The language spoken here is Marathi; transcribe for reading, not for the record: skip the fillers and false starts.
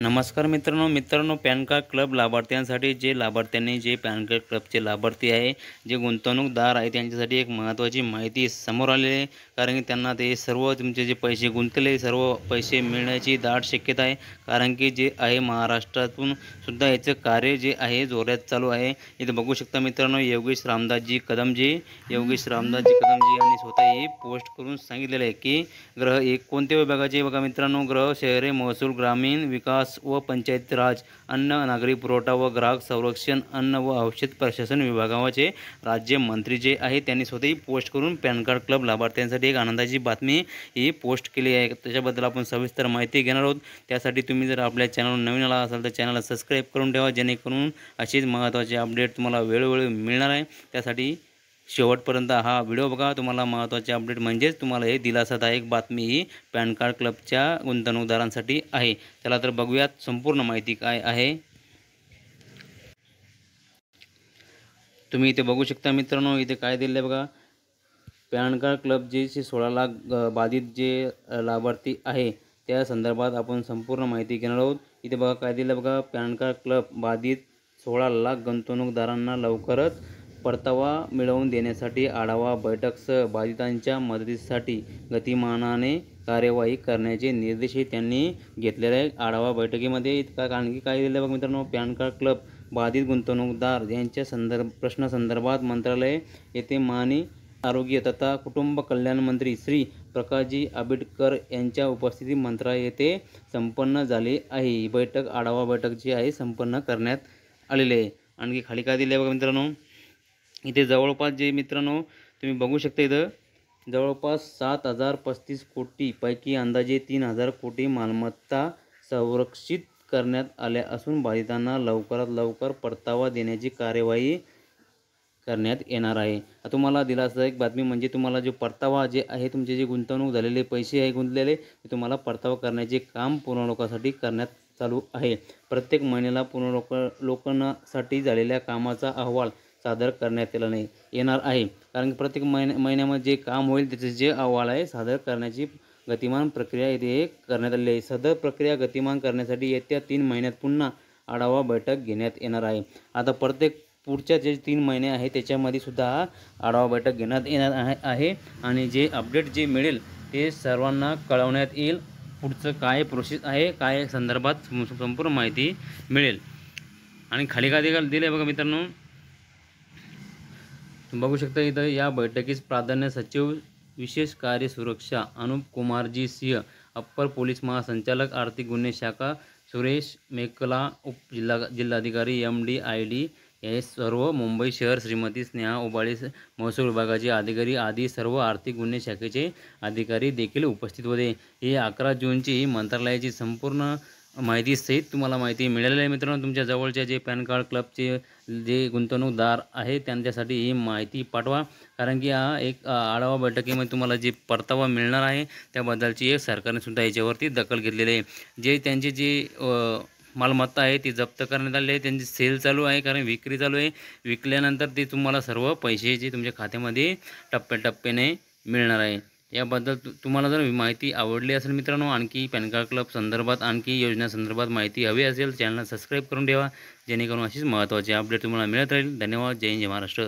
नमस्कार मित्रांनो पॅन कार्ड क्लब लाभार्थ्यांसाठी जे पॅन कार्ड क्लबचे लाभार्थी आहे, जे गुंतवणूकदार आहे त्यांच्यासाठी एक महत्त्वाची माहिती समोर आलेली आहे। कारण की त्यांना ते सर्व तुमचे जे पैसे गुंतले सर्व पैसे मिळण्याची दाट शक्यता आहे। कारण की जे आहे महाराष्ट्रातून सुद्धा याचं कार्य जे आहे जोरात चालू आहे। इथे बघू शकता मित्रांनो, योगेश रामदासजी कदमजी यांनी स्वतः ही पोस्ट करून सांगितलेलं आहे की गृह एक कोणत्या विभागाचे बघा मित्रांनो, गृह शहरे महसूल ग्रामीण विकास व पंचायत राज, अन्न नागरी पुरवठा व ग्राहक संरक्षण, अन्न व औषध प्रशासन विभागाचे राज्यमंत्री जे आहे त्यांनी स्वतःही पोस्ट करून पॅन कार्ड क्लब लाभार्थ्यांसाठी एक आनंदाची बातमी ही पोस्ट केली आहे। त्याच्याबद्दल आपण सविस्तर माहिती घेणार आहोत। त्यासाठी तुम्ही जर आपल्या चॅनलवर नवीन आला असाल तर चॅनलला सबस्क्राईब करून ठेवा, जेणेकरून अशीच महत्त्वाचे अपडेट तुम्हाला वेळोवेळी मिळणार आहे। त्यासाठी शेवटपर्यंत हा व्हिडिओ बघा। तुम्हाला महत्त्वाचे अपडेट म्हणजेच तुम्हाला हे दिलासादायक बातमी ही पॅन कार्ड क्लबच्या गुंतवणूकदारांसाठी आहे। चला तर बघूयात संपूर्ण माहिती काय आहे। तुम्ही इथे बघू शकता मित्रांनो, इथे काय दिले बघा, पॅन कार्ड क्लब जे 16 लाख बाधित जे लाभार्थी आहे त्या संदर्भात आपण संपूर्ण माहिती घेणार आहोत। इथे बघा काय दिलं बघा, पॅन कार्ड क्लब बाधित 16 लाख गुंतवणूकदारांना लवकरच परतावा मिळवून देण्यासाठी आढावा बैठकसह बाधितांच्या मदतीसाठी गतिमानाने कार्यवाही करण्याचे निर्देशही त्यांनी घेतलेले आहे। आढावा बैठकीमध्ये कारण की काय दिलं बघा मित्रांनो, पॅन कार्ड क्लब बाधित गुंतवणूकदार यांच्या प्रश्नासंदर्भात मंत्रालय येथे माननीय आरोग्य तथा कुटुंब कल्याण मंत्री श्री प्रकाशजी आंबेडकर यांच्या उपस्थितीत मंत्रालय येथे संपन्न झाली आहे। ही बैठक आढावा बैठक जी आहे संपन्न करण्यात आलेली आहे। आणखी खाली काय दिले बघा मित्रांनो, इथे जवळपास जे मित्रांनो तुम्ही बघू शकता, इथं जवळपास 7,035 कोटी पैकी अंदाजे 3,000 कोटी मालमत्ता संरक्षित करण्यात आल्या असून बाधितांना लवकरात लवकर परतावा देण्याची कार्यवाही करण्यात येणार आहे। तुम्हाला दिलासादायक बातमी म्हणजे तुम्हाला जो परतावा जे आहे, तुमचे जे गुंतवणूक झालेले पैसे आहे गुंतलेले, ते तुम्हाला परतावा करण्याचे काम पुनर्लोकासाठी करण्यात चालू आहे। प्रत्येक महिन्याला पुनर्लोकासाठी झालेल्या कामाचा अहवाल सादर करण्यात येणार आहे। कारण की प्रत्येक महिन्यामध्ये जे काम होईल त्याचे जे अहवाल आहे सादर करण्याची गतिमान प्रक्रिया इथे करण्यात आलेली आहे। सदर प्रक्रिया गतिमान करण्यासाठी येत्या 3 महिन्यात पुन्हा आढावा बैठक घेण्यात येणार आहे। आता पुढच्या जे 3 महिने आहे त्याच्यामध्ये सुद्धा आढावा बैठक घेण्यात येणार आहे आणि जे अपडेट जे मिळेल ते सर्वांना कळवण्यात येईल। पुढचं काय प्रोसेस आहे, काय संदर्भात संपूर्ण माहिती मिळेल। आणि खाली काय दिले बघा मित्रांनो, बघू शकता इथं या बैठकीस प्राधान्य सचिव विशेष कार्य सुरक्षा अनुप कुमारजी सिंह, अप्पर पोलीस महासंचालक आर्थिक गुन्हे शाखा सुरेश मेकला, जिल्हाधिकारी MD/ID हे सर्व मुंबई शहर श्रीमती स्नेहा उबाळे महसूल विभागाचे अधिकारी आदी सर्व आर्थिक गुन्हे शाखेचे अधिकारी देखील उपस्थित होते। ही 11 जूनची मंत्रालयाची संपूर्ण माहिती सहित तुम्हाला माहिती मिळालेली आहे। मित्रांनो, तुमच्या जवळच्या जे पॅन कार्ड क्लबचे जे गुंतवणूकदार आहे त्यांच्यासाठी ही माहिती पाठवा। कारण की हा एक आढावा बैठकीमध्ये तुम्हाला जे परतावा मिळणार आहे त्याबद्दलची एक सरकारने सुद्धा याच्यावरती दखल घेतलेली आहे। जे त्यांची जी मालमत्ता आहे ती जप्त करण्यात आली आहे, त्यांची सेल चालू आहे, कारण विक्री चालू आहे। विकल्यानंतर ते तुम्हाला सर्व पैसे जे तुमच्या खात्यामध्ये टप्प्याटप्प्याने मिळणार आहे। याबद्दल तुम्हाला जर माहिती आवडली असेल मित्रांनो, आणखी पॅन कार्ड क्लब संदर्भात आणखी योजना संदर्भात माहिती हवी असेल, चॅनलला सबस्क्राईब करून ठेवा, जेणेकरून अशीच महत्त्वाची अपडेट तुम्हाला मिळत राहील। धन्यवाद। जय हिंद, जय महाराष्ट्र।